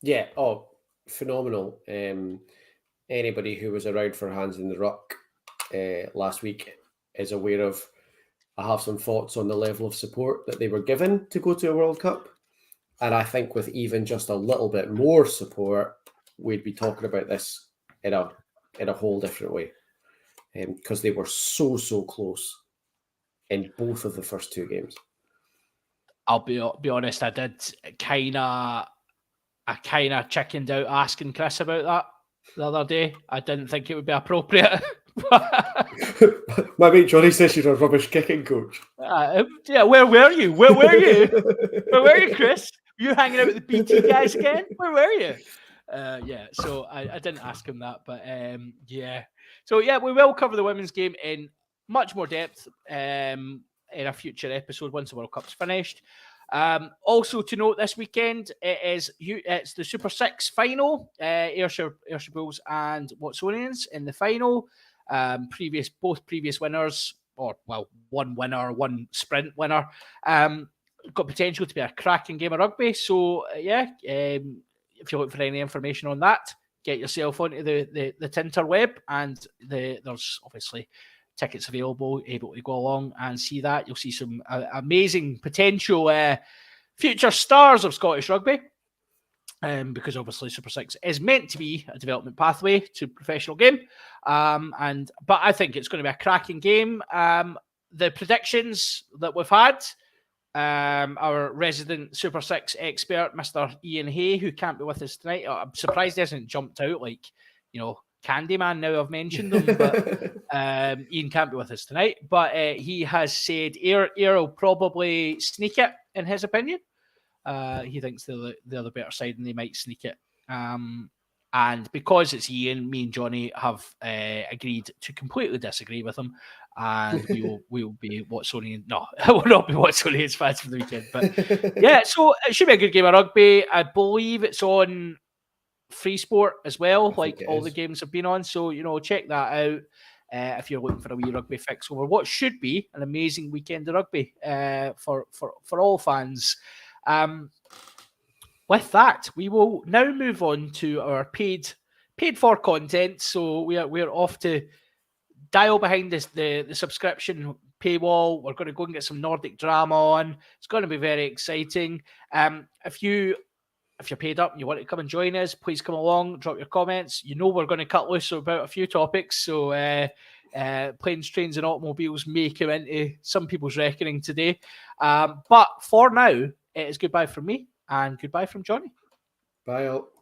Yeah. Oh, phenomenal. Anybody who was around for Hands in the Ruck last week is aware of. I have some thoughts on the level of support that they were given to go to a World Cup. And I think with even just a little bit more support, we'd be talking about this in a whole different way. Because they were so close in both of the first 2 games. I'll be honest, I did kind of chickened out asking Chris about that the other day. I didn't think it would be appropriate. My mate Johnny says you're a rubbish kicking coach. Where were you? Where were you? Where were you, Chris? Were you hanging out with the BT guys again? Where were you? So I didn't ask him that, but So we will cover the women's game in much more depth in a future episode once the World Cup's finished. Also to note, this weekend it's the Super 6 final. Ayrshire Bulls and Watsonians in the final. Both previous winners one winner, one sprint winner. Got potential to be a cracking game of rugby. So if you look for any information on that, get yourself onto the Tinterweb, and there's obviously tickets available, able to go along and see that. You'll see some amazing potential future stars of Scottish rugby. Because obviously Super 6 is meant to be a development pathway to professional game. But I think it's going to be a cracking game. The predictions that we've had, our resident Super 6 expert, Mr. Ian Hay, who can't be with us tonight. I'm surprised he hasn't jumped out like, Candyman now I've mentioned him, but Ian can't be with us tonight. But he has said Ayr will probably sneak it, in his opinion. He thinks they're the better side and they might sneak it. And because it's Ian, me and Johnny have agreed to completely disagree with him. And we will be Watsonian. No, it will not be Watsonians fans for the weekend. But yeah, so it should be a good game of rugby. I believe it's on Free Sport as well, like all the games have been on. So, check that out if you're looking for a wee rugby fix over what should be an amazing weekend of rugby for all fans. With that, we will now move on to our paid for content. So we're off to dial behind the subscription paywall. We're going to go and get some Nordic drama on. It's going to be very exciting. If you're paid up and you want to come and join us, please come along, drop your comments. We're going to cut loose about a few topics. So planes, trains and automobiles may come into some people's reckoning today. But for now, it is goodbye from me and goodbye from Johnny. Bye all.